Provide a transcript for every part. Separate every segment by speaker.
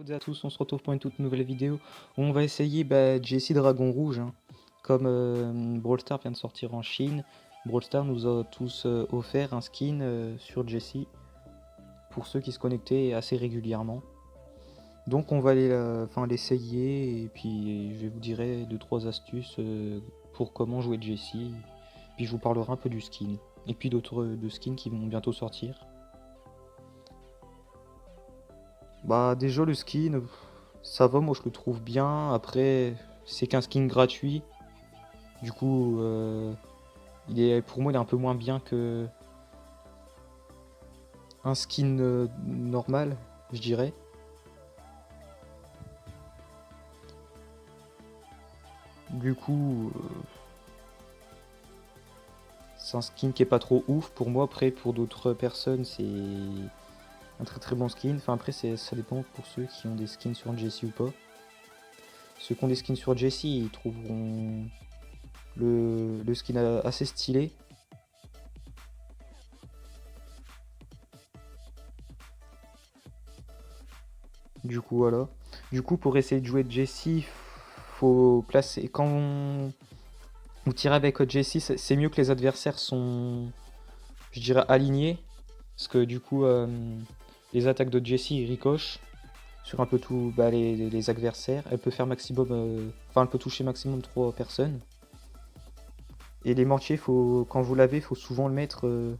Speaker 1: toutes et à tous, on se retrouve pour une toute nouvelle vidéo où on va essayer Jessie Dragon Rouge. Comme Brawl Stars vient de sortir en Chine, Brawl Stars nous a tous offert un skin sur Jessie pour ceux qui se connectaient assez régulièrement. Donc on va l'essayer et puis je vous dirai 2-3 astuces pour comment jouer Jessie. Puis je vous parlerai un peu du skin et puis d'autres skins qui vont bientôt sortir. Bah déjà le skin, ça va, moi je le trouve bien. Après, c'est qu'un skin gratuit. Du coup, pour moi, il est un peu moins bien que un skin normal, je dirais. Du coup, c'est un skin qui est pas trop ouf pour moi. Après, pour d'autres personnes, c'est un très très bon skin. Enfin, après, ça dépend pour ceux qui ont des skins sur Jessie ou pas. Ceux qui ont des skins sur Jessie, ils trouveront le skin assez stylé. Du coup, voilà. Du coup, pour essayer de jouer Jessie, faut placer. Quand on tire avec Jessie, c'est mieux que les adversaires sont, je dirais, alignés. Parce que du coup, les attaques de Jessie ricochent sur un peu tout les adversaires. Elle peut faire maximum. Enfin, elle peut toucher maximum 3 personnes. Et les mortiers, quand vous l'avez, faut souvent le mettre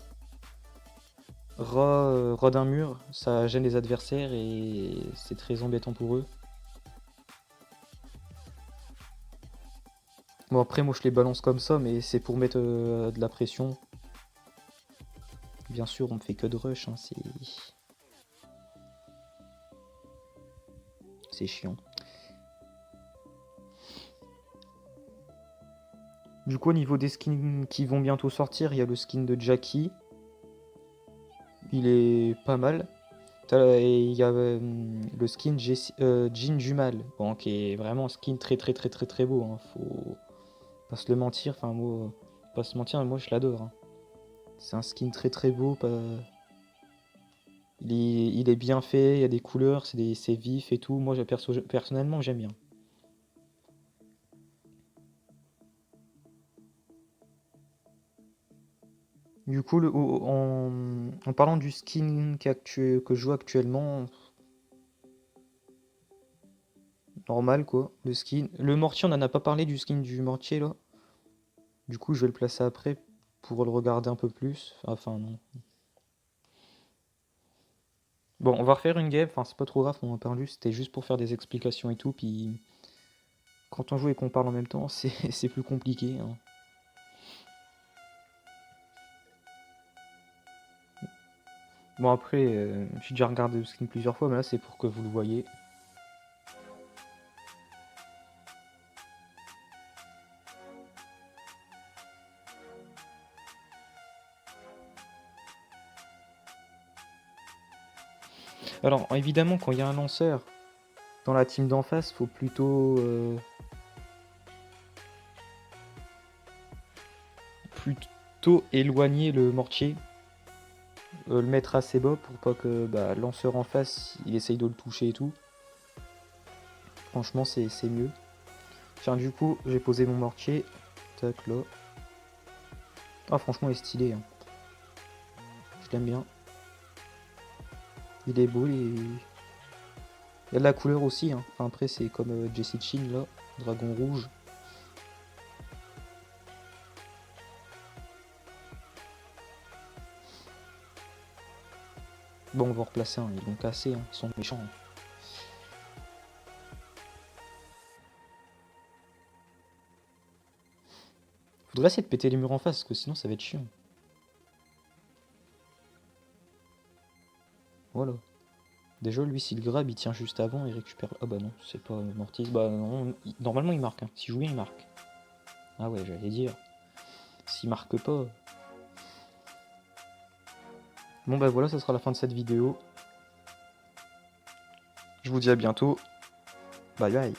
Speaker 1: ras d'un mur. Ça gêne les adversaires et c'est très embêtant pour eux. Bon, après, moi je les balance comme ça, mais c'est pour mettre de la pression. Bien sûr, on ne fait que de rush, hein, c'est chiant. Du coup, au niveau des skins qui vont bientôt sortir, il y a le skin de Jackie. Il est pas mal. Et il y a le skin Jin Jumal, bon, qui est vraiment un skin très très très très très beau. Hein. Faut pas se le mentir, enfin moi, pas se mentir, moi je l'adore. Hein. C'est un skin très très beau. Il est bien fait, il y a des couleurs, c'est vif et tout. Moi personnellement j'aime bien. Du coup, en parlant du skin que je joue actuellement, normal quoi, le skin. Le mortier, on n'en a pas parlé du skin du mortier là. Du coup, je vais le placer après pour le regarder un peu plus. Enfin, non. Bon, on va refaire une game, enfin c'est pas trop grave, on a perdu, c'était juste pour faire des explications et tout, puis quand on joue et qu'on parle en même temps, c'est plus compliqué. Hein. Bon après, j'ai déjà regardé le skin plusieurs fois, mais là c'est pour que vous le voyez. Alors évidemment, quand il y a un lanceur dans la team d'en face, faut plutôt éloigner le mortier, le mettre assez bas pour pas que le lanceur en face il essaye de le toucher et tout. Franchement, c'est mieux. Tiens, du coup, j'ai posé mon mortier. Tac, là. Ah, franchement, il est stylé. Hein. Je l'aime bien. Il est beau, il y a de la couleur aussi. Hein. Enfin, après, c'est comme Jessie Chin, là. Dragon rouge. Bon, on va en replacer un. Ils l'ont cassé. Hein. Ils sont méchants. Hein. Faudrait essayer de péter les murs en face, parce que sinon, ça va être chiant. Voilà. Déjà, lui, s'il grab, il tient juste avant, il récupère... Ah bah non, c'est pas Mortis. Bah non, normalement, il marque. Hein. S'il joue bien, il marque. Ah ouais, j'allais dire. S'il marque pas... Bon bah voilà, ça sera la fin de cette vidéo. Je vous dis à bientôt. Bye bye.